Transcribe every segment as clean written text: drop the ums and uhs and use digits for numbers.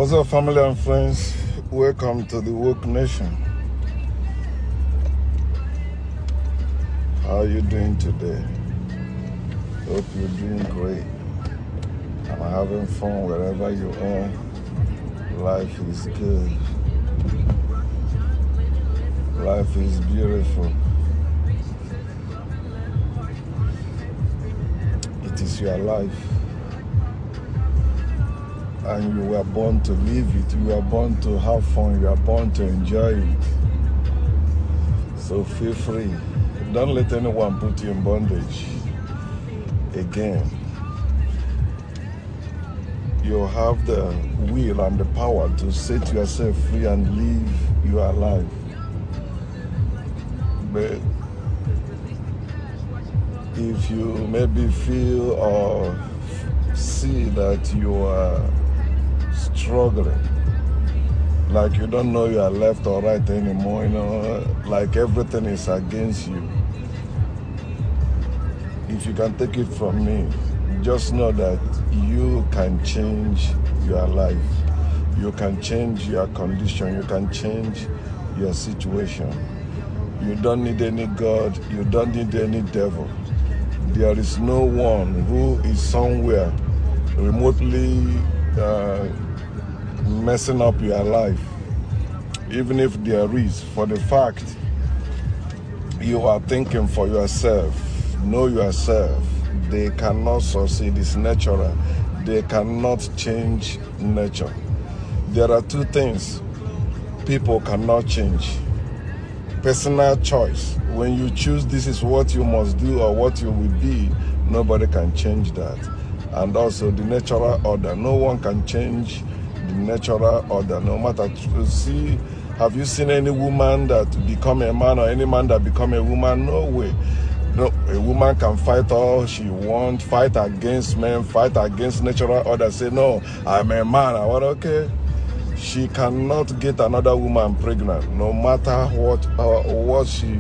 What's up, family and friends? Welcome to the Woke Nation. How are you doing today? Hope you're doing great and having fun wherever you are. Life is good. Life is beautiful. It is your life. And you were born to live it. You were born to have fun. You are born to enjoy it. So feel free. Don't let anyone put you in bondage. Again, you have the will and the power to set yourself free and live your life. But if you maybe feel or see that you are struggling, like you don't know you are left or right anymore, like everything is against you. If you can take it from me, just know that you can change your life. You can change your condition. You can change your situation. You don't need any God. You don't need any devil. There is no one who is somewhere remotely messing up your life, even if there is, for the fact you are thinking for yourself, know yourself. They cannot succeed. It's natural. They cannot change nature. There are two things people cannot change: personal choice. When you choose this is what you must do or what you will be, nobody can change that. And also the natural order. No one can change the natural order, no matter. Have you seen any woman that become a man or any man that become a woman? No way. No, a woman can fight all she wants, fight against men, fight against natural order, say, no, I'm a man. I want, okay. She cannot get another woman pregnant, no matter what she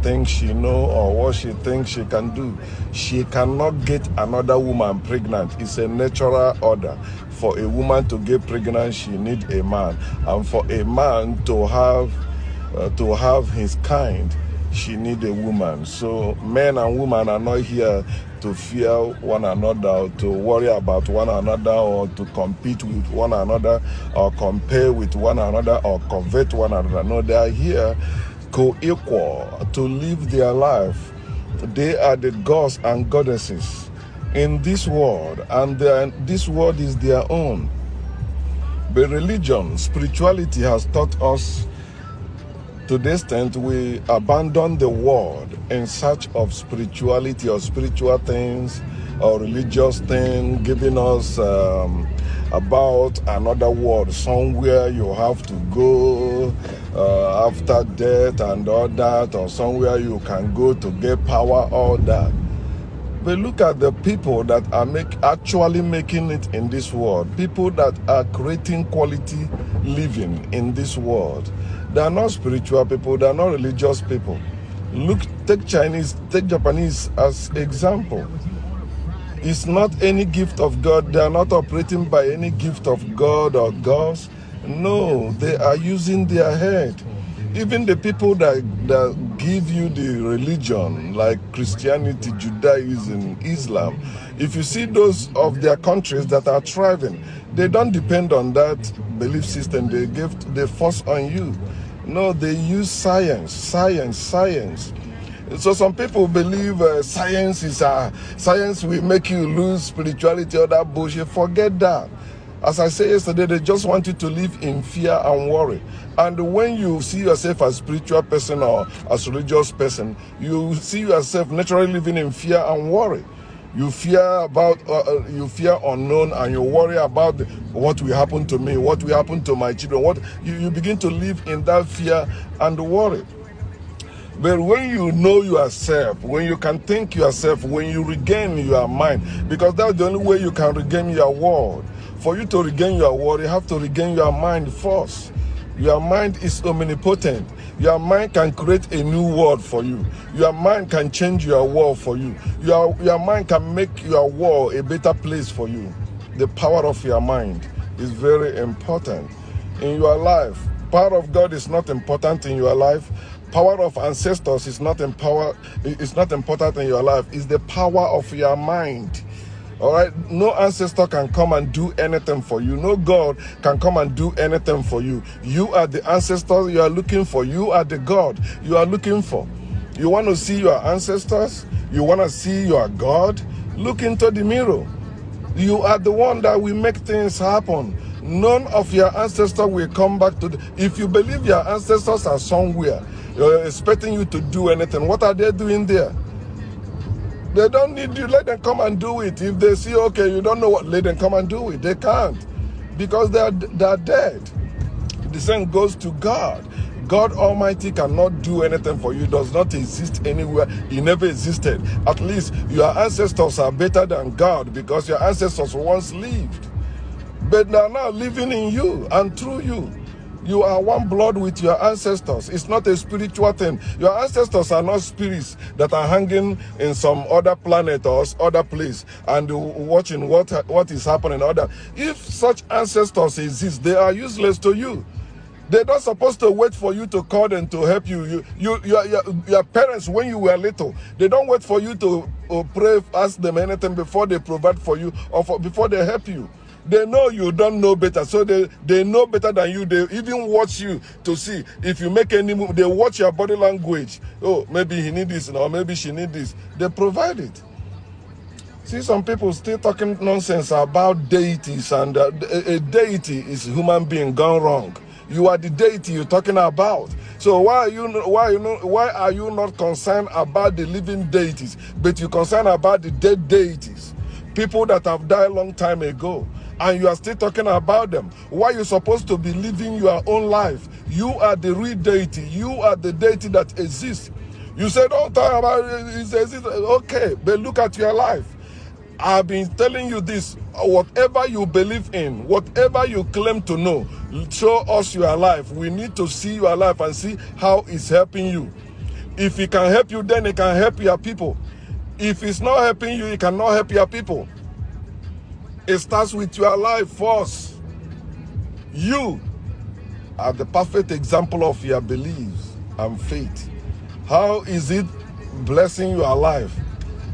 thinks she know or what she thinks she can do. She cannot get another woman pregnant. It's a natural order. For a woman to get pregnant, she needs a man. And for a man to have his kind, she needs a woman. So men and women are not here to fear one another, to worry about one another, or to compete with one another, or compare with one another, or covet one another. No, they are here co-equal to live their life. They are the gods and goddesses in this world, and this world is their own. But religion, spirituality has taught us to the extent we abandon the world in search of spirituality or spiritual things or religious things, giving us about another world, somewhere you have to go after death and all that, or somewhere you can go to get power, all that. But look at the people that are actually making it in this world, people that are creating quality living in this world. They are not spiritual people, they are not religious people. Look, take Japanese as example. It's not any gift of God. They are not operating by any gift of God or gods. No, they are using their head. Even the people that give you the religion, like Christianity, Judaism, Islam, if you see those of their countries that are thriving, they don't depend on that belief system they force on you. No, they use science. So some people believe science will make you lose spirituality or that bullshit. Forget that. As I said yesterday, they just want you to live in fear and worry. And when you see yourself as a spiritual person or as a religious person, you see yourself naturally living in fear and worry. You fear unknown, and you worry about what will happen to me, what will happen to my children. You begin to live in that fear and worry. But when you know yourself, when you can think yourself, when you regain your mind, because that's the only way you can regain your world. For you to regain your world, you have to regain your mind first. Your mind is omnipotent. Your mind can create a new world for you. Your mind can change your world for you. Your mind can make your world a better place for you. The power of your mind is very important in your life. Power of God is not important in your life. Power of ancestors is not important in your life. It's the power of your mind. All right, no ancestor can come and do anything for you. No God can come and do anything for you. You are the ancestor you are looking for. You are the God you are looking for. You want to see your ancestors? You want to see your God? Look into the mirror. You are the one that will make things happen. None of your ancestors will come back to if you believe your ancestors are somewhere, you're expecting you to do anything. What are they doing there? They don't need you. Let them come and do it. If they see, okay, you don't know what, let them come and do it. They can't because they are dead. The same goes to God. God Almighty cannot do anything for you. Does not exist anywhere. He never existed. At least your ancestors are better than God because your ancestors once lived. But they are now living in you and through you. You are one blood with your ancestors. It's not a spiritual thing. Your ancestors are not spirits that are hanging in some other planet or other place and watching what is happening. If such ancestors exist, they are useless to you. They're not supposed to wait for you to call them to help you. Your parents, when you were little, they don't wait for you to pray, ask them anything before they provide for you or before they help you. They know you don't know better, so they know better than you. They even watch you to see if you make any move. They watch your body language. Oh, maybe he needs this, or maybe she needs this. They provide it. See, some people still talking nonsense about deities, and a deity is a human being gone wrong. You are the deity you're talking about. So why are you not concerned about the living deities, but you're concerned about the dead deities, people that have died a long time ago? And you are still talking about them. Why are you supposed to be living your own life? You are the real deity. You are the deity that exists. You say, don't talk about it. Okay, but look at your life. I've been telling you this. Whatever you believe in, whatever you claim to know, show us your life. We need to see your life and see how it's helping you. If it can help you, then it can help your people. If it's not helping you, it cannot help your people. It starts with your life first. You are the perfect example of your beliefs and faith. How is it blessing your life?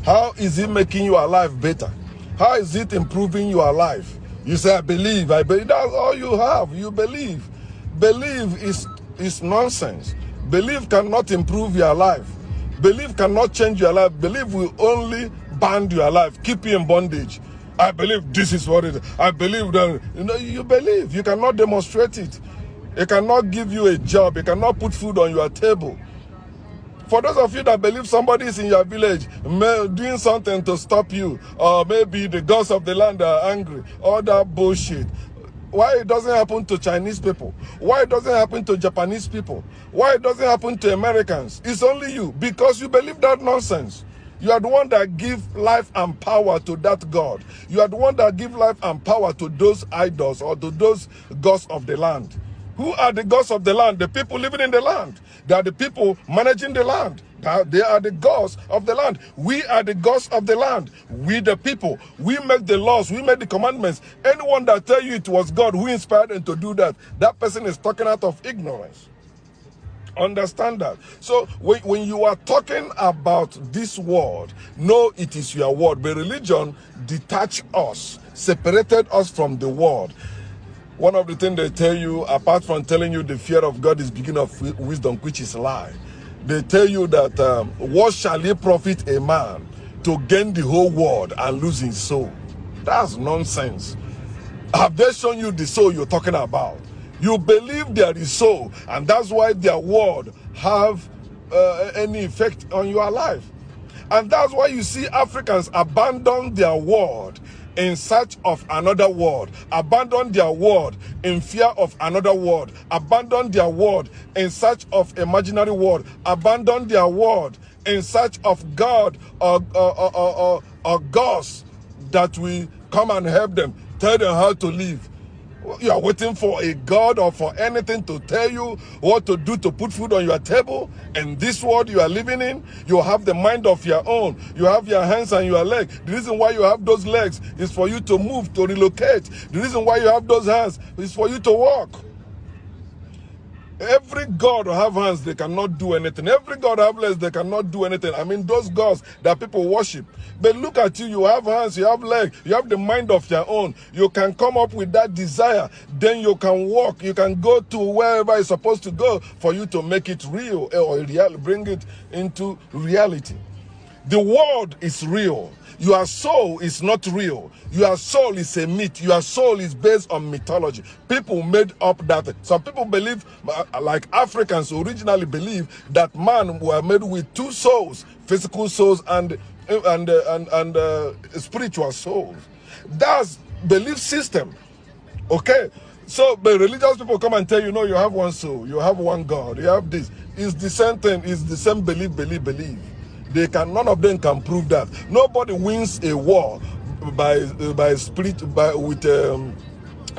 How is it making your life better? How is it improving your life? You say, I believe. That's all you have. You believe. Believe is nonsense. Belief cannot improve your life. Belief cannot change your life. Belief will only bind your life, keep you in bondage. I believe this is what it is. I believe that. You believe. You cannot demonstrate it. It cannot give you a job. It cannot put food on your table. For those of you that believe somebody is in your village doing something to stop you, or maybe the gods of the land are angry, all that bullshit. Why it doesn't happen to Chinese people? Why it doesn't happen to Japanese people? Why it doesn't happen to Americans? It's only you, because you believe that nonsense. You are the one that give life and power to that God. You are the one that give life and power to those idols or to those gods of the land. Who are the gods of the land? The people living in the land. They are the people managing the land. They are the gods of the land. We are the gods of the land. We the people. We make the laws. We make the commandments. Anyone that tell you it was God who inspired them to do that, that person is talking out of ignorance. Understand that. So when you are talking about this word, know it is your word. But religion detached us, separated us from the word. One of the things they tell you, apart from telling you the fear of God is beginning of wisdom, which is a lie, they tell you that what shall it profit a man to gain the whole world and lose his soul? That's nonsense. Have they shown you the soul you're talking about? You believe there is soul, and that's why their word have any effect on your life. And that's why you see Africans abandon their word in search of another word, abandon their word in fear of another word, abandon their word in search of imaginary word, abandon their word in search of God or gods that will come and help them, tell them how to live. You are waiting for a God or for anything to tell you what to do to put food on your table. And this world you are living in, you have the mind of your own. You have your hands and your legs. The reason why you have those legs is for you to move, to relocate. The reason why you have those hands is for you to walk. Every God who have hands, they cannot do anything. Every God who have legs, they cannot do anything. I mean, those gods that people worship. But look at you, you have hands, you have legs, you have the mind of your own. You can come up with that desire. Then you can walk. You can go to wherever it's supposed to go for you to make it real or bring it into reality. The world is real. Your soul is not real. Your soul is a myth. Your soul is based on mythology. People made up that. Some people believe, like Africans originally believe, that man were made with two souls, physical souls and spiritual souls. That's belief system. Okay? So the religious people come and tell you, no, you have one soul, you have one God, you have this. It's the same thing, it's the same belief. They can, none of them can prove that. Nobody wins a war with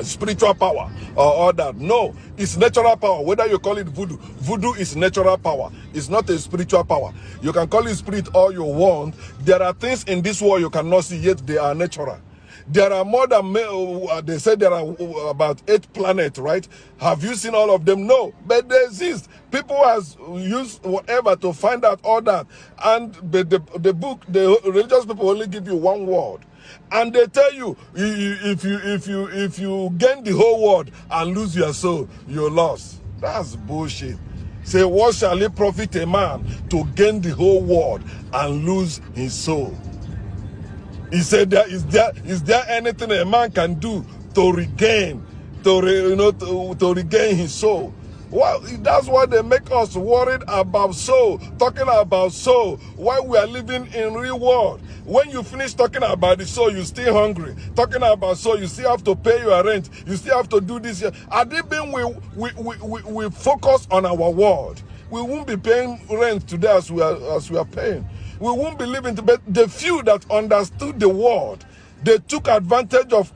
spiritual power or all that. No, it's natural power. Whether you call it voodoo, voodoo is natural power. It's not a spiritual power. You can call it spirit all you want. There are things in this world you cannot see, yet they are natural. There are more than, they say there are about 8 planets, right? Have you seen all of them? No, but they exist. People has used whatever to find out all that. And the book, the religious people only give you one word. And they tell you, if you gain the whole world and lose your soul, you're lost. That's bullshit. Say, what shall it profit a man to gain the whole world and lose his soul? He said, is there anything a man can do to regain, to regain his soul? Well, that's why they make us worried about soul, talking about soul, while we are living in real world. When you finish talking about the soul, you're still hungry. Talking about soul, you still have to pay your rent. You still have to do this. Had it been we focus on our world, we won't be paying rent today as we are paying. We won't be living, but the few that understood the word, they took advantage of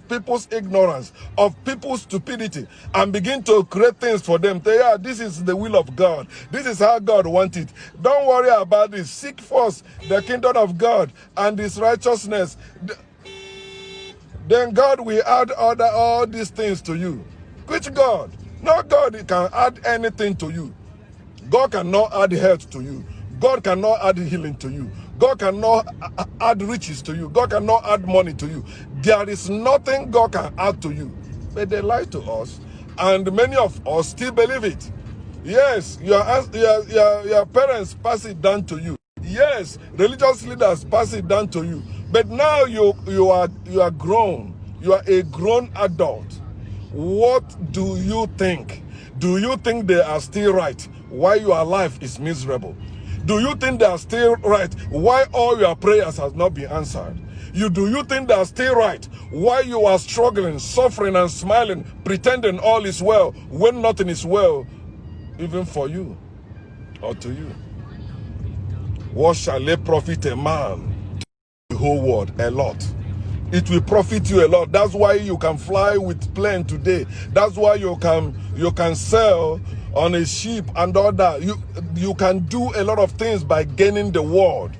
people's ignorance, of people's stupidity, and begin to create things for them. Say, yeah, this is the will of God. This is how God wants it. Don't worry about this. Seek first the kingdom of God and His righteousness. Then God will add all these things to you. Which God? No God can add anything to you. God cannot add health to you. God cannot add healing to you. God cannot add riches to you. God cannot add money to you. There is nothing God can add to you. But they lie to us. And many of us still believe it. Yes, your parents pass it down to you. Yes, religious leaders pass it down to you. But now you are grown. You are a grown adult. What do you think? Do you think they are still right? Why your life is miserable? Do you think they are still right? Why all your prayers have not been answered? Do you think they are still right? Why you are struggling, suffering and smiling, pretending all is well, when nothing is well, even for you or to you? What shall it profit a man to the whole world? A lot. It will profit you a lot. That's why you can fly with plane today. That's why you can sell on a ship and all that. You can do a lot of things by gaining the world.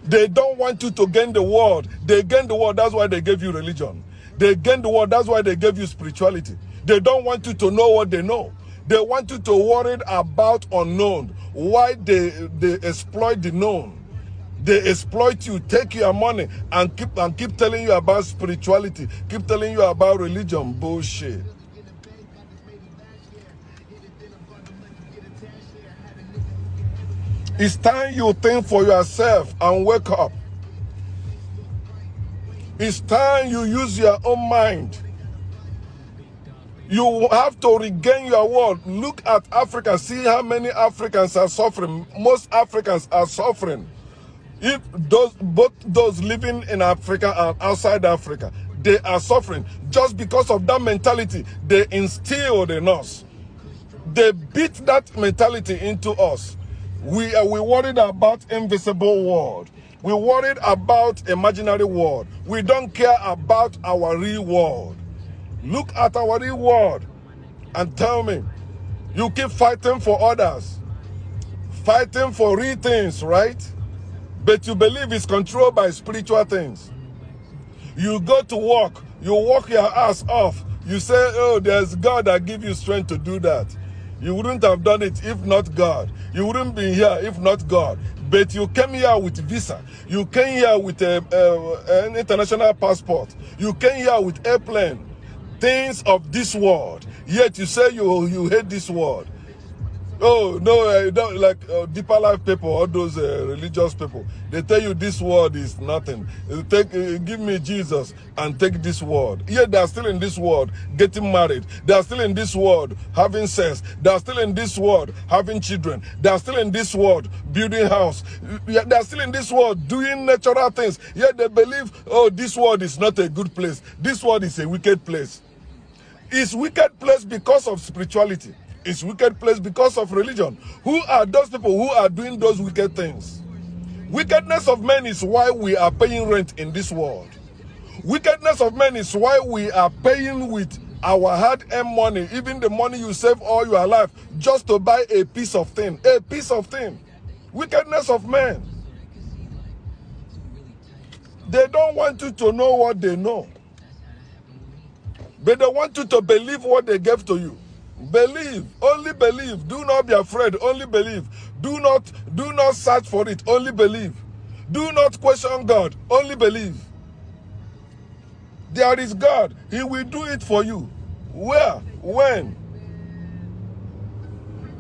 They don't want you to gain the world. They gain the world. That's why they gave you religion. They gain the world. That's why they gave you spirituality. They don't want you to know what they know. They want you to worry about unknown. Why they exploit the known. They exploit you, take your money, and keep telling you about spirituality, keep telling you about religion. Bullshit. It's time you think for yourself and wake up. It's time you use your own mind. You have to regain your world. Look at Africa. See how many Africans are suffering. Most Africans are suffering. If both those living in Africa and outside Africa, they are suffering just because of that mentality they instilled in us. They beat that mentality into us. We worried about invisible world. We worried about imaginary world. We don't care about our real world. Look at our real world and tell me, you keep fighting for others, fighting for real things, right? But you believe it's controlled by spiritual things. You go to work, you work your ass off. You say, oh, there's God that give you strength to do that. You wouldn't have done it if not God. You wouldn't be here if not God. But you came here with visa. You came here with an international passport. You came here with airplane. Things of this world. Yet you say you hate this world. Oh, no, don't, like deeper life people, all those religious people, they tell you this world is nothing. Give me Jesus and take this world. Yet they are still in this world getting married. They are still in this world having sex. They are still in this world having children. They are still in this world building house. They are still in this world doing natural things. Yet they believe, oh, this world is not a good place. This world is a wicked place. It's wicked place because of spirituality. It's wicked place because of religion. Who are those people who are doing those wicked things? Wickedness of men is why we are paying rent in this world. Wickedness of men is why we are paying with our hard-earned money, even the money you save all your life, just to buy a piece of thing. A piece of thing. Wickedness of men. They don't want you to know what they know. But they want you to believe what they gave to you. Believe, only believe. Do not be afraid, only believe. Do not search for it, only believe. Do not question God, only believe. There is God, He will do it for you. Where? When?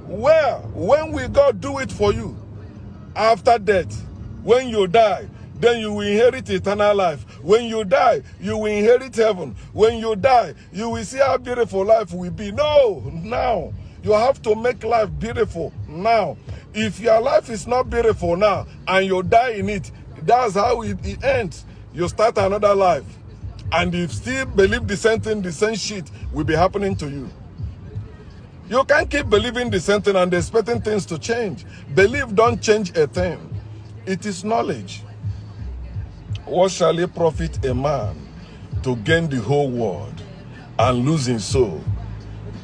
Where? When will God do it for you? After death. When you die, then you will inherit eternal life. When you die, you will inherit heaven. When you die, you will see how beautiful life will be. No, now. You have to make life beautiful now. If your life is not beautiful now and you die in it, that's how it ends. You start another life. And if you still believe the same thing, the same shit will be happening to you. You can't keep believing the same thing and expecting things to change. Belief don't change a thing. It is knowledge. What shall it profit a man to gain the whole world and lose his soul?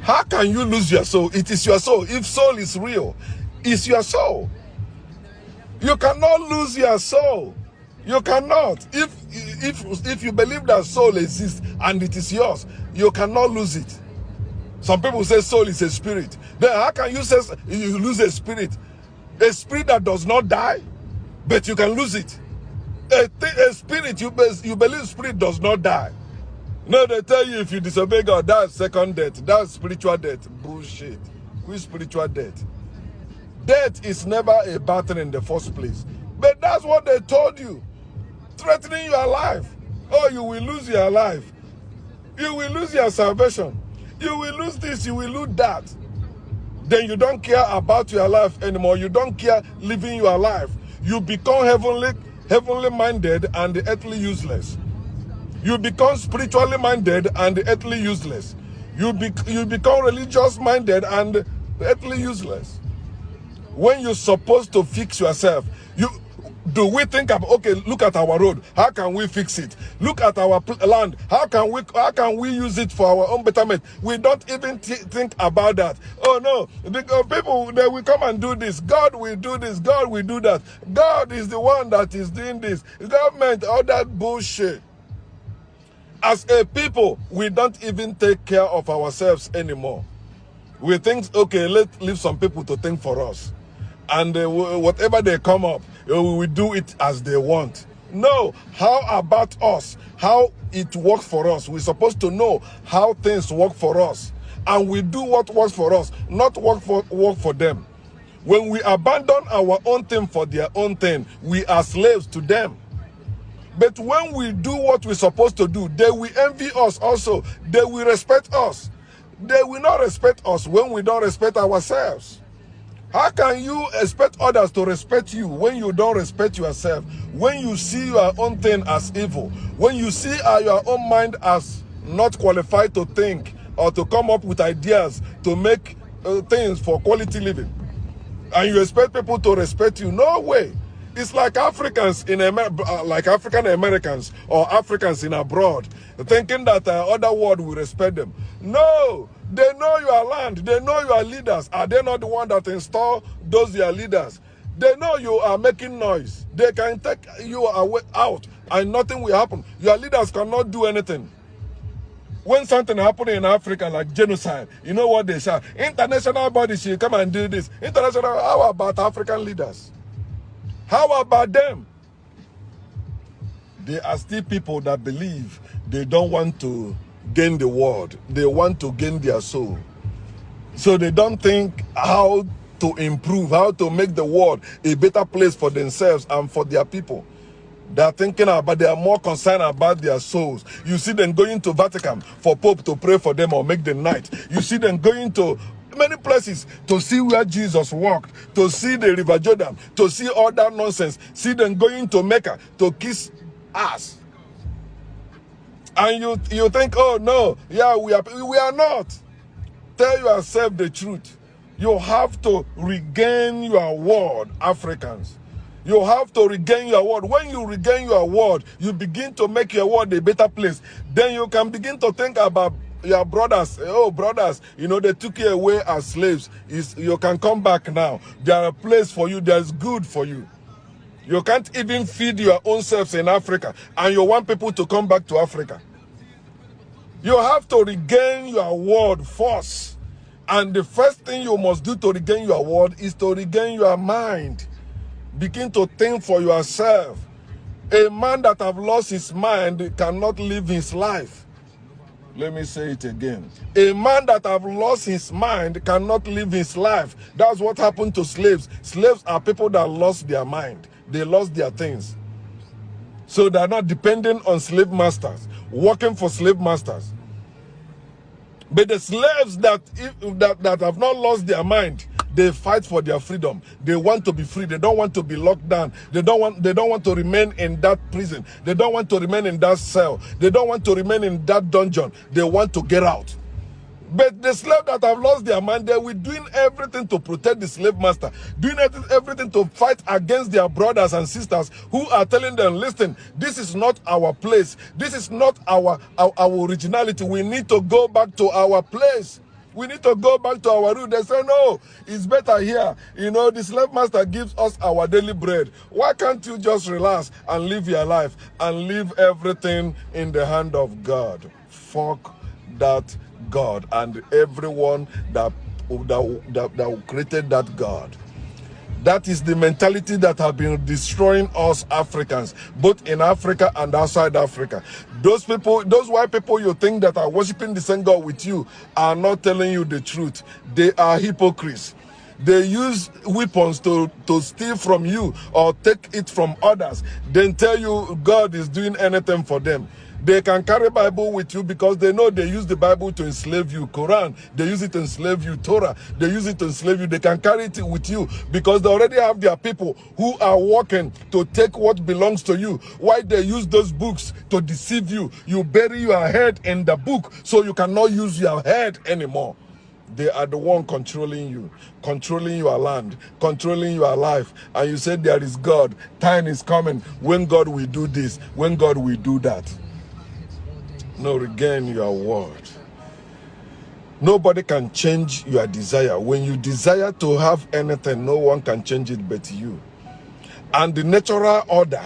How can you lose your soul? It is your soul. If soul is real, it's your soul. You cannot lose your soul. You cannot. If you believe that soul exists and it is yours, you cannot lose it. Some people say soul is a spirit. Then how can you say you lose a spirit? A spirit that does not die, but you can lose it. A spirit, you believe spirit does not die. No, they tell you if you disobey God, that's second death. That's spiritual death. Bullshit. Which spiritual death? Death is never a bad thing in the first place. But that's what they told you. Threatening your life. Oh, you will lose your life. You will lose your salvation. You will lose this, you will lose that. Then you don't care about your life anymore. You don't care living your life. You become heavenly minded and earthly useless. You become spiritually minded and earthly useless. You become religious minded and earthly useless. When you're supposed to fix yourself, do we think about, okay, look at our road, how can we fix it? Look at our land, how can we use it for our own betterment? We don't even think about that. Oh no, people, they will come and do this. God will do this, God will do that. God is the one that is doing this. Government, all that bullshit. As a people, we don't even take care of ourselves anymore. We think, okay, let's leave some people to think for us. And whatever they come up, we will do it as they want. No, how about us? How it works for us? We're supposed to know how things work for us. And we do what works for us, not work for them. When we abandon our own thing for their own thing, we are slaves to them. But when we do what we're supposed to do, they will envy us also. They will respect us. They will not respect us when we don't respect ourselves. How can you expect others to respect you when you don't respect yourself? When you see your own thing as evil? When you see your own mind as not qualified to think or to come up with ideas to make things for quality living? And you expect people to respect you? No way. It's like Africans in like African Americans or Africans in abroad, thinking that other world will respect them. No, they know your land. They know your leaders. Are they not the one that install those your leaders? They know you are making noise. They can take you away out and nothing will happen. Your leaders cannot do anything. When something happens in Africa like genocide, you know what they say? International bodies should come and do this. International, how about African leaders? How about them? They are still people that believe they don't want to gain the world. They want to gain their soul. So they don't think how to improve, how to make the world a better place for themselves and for their people. They are thinking about, they are more concerned about their souls. You see them going to Vatican for Pope to pray for them or make the night. You see them going to many places to see where Jesus walked, to see the River Jordan, to see all that nonsense. See them going to Mecca to kiss ass. And you think, oh no, yeah, we are not. Tell yourself the truth. You have to regain your word, Africans. You have to regain your word. When you regain your word, you begin to make your world a better place. Then you can begin to think about your brothers. Oh, brothers, you know, they took you away as slaves. You can come back now. There are a place for you. There's good for you. You can't even feed your own selves in Africa, and you want people to come back to Africa. You have to regain your word first. And the first thing you must do to regain your word is to regain your mind. Begin to think for yourself. A man that have lost his mind cannot live his life. Let me say it again. A man that have lost his mind cannot live his life. That's what happened to slaves. Slaves are people that lost their mind. They lost their things. So they're not dependent on slave masters, working for slave masters. But the slaves that have not lost their mind, they fight for their freedom. They want to be free. They don't want to be locked down. They don't want to remain in that prison. They don't want to remain in that cell. They don't want to remain in that dungeon. They want to get out. But the slaves that have lost their mind, they were doing everything to protect the slave master, doing everything to fight against their brothers and sisters who are telling them, listen, this is not our place. This is not our originality. We need to go back to our place. We need to go back to our root. They say, no, it's better here. You know, the slave master gives us our daily bread. Why can't you just relax and live your life and leave everything in the hand of God? Fuck that God and everyone that created that God. That is the mentality that has been destroying us Africans, both in Africa and outside Africa. Those people, those white people you think that are worshiping the same God with you are not telling you the truth. They are hypocrites. They use weapons to steal from you or take it from others, then tell you God is doing anything for them. They can carry Bible with you because they know they use the Bible to enslave you. Quran, they use it to enslave you. Torah, they use it to enslave you. They can carry it with you because they already have their people who are working to take what belongs to you. Why they use those books to deceive you? You bury your head in the book so you cannot use your head anymore. They are the one controlling you, controlling your land, controlling your life. And you say there is God. Time is coming when God will do this, when God will do that. No, regain your word. Nobody can change your desire. When you desire to have anything, no one can change it but you. And the natural order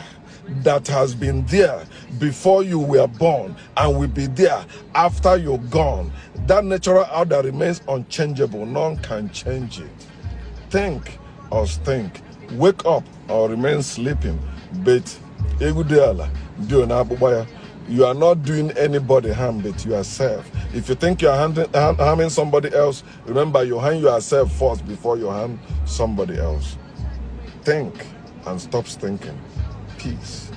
that has been there before you were born and will be there after you're gone, that natural order remains unchangeable. None can change it. Think or think. Wake up or remain sleeping. But you are not doing anybody harm but yourself. If you think you are harming somebody else, remember you harm yourself first before you harm somebody else. Think and stop thinking. Peace.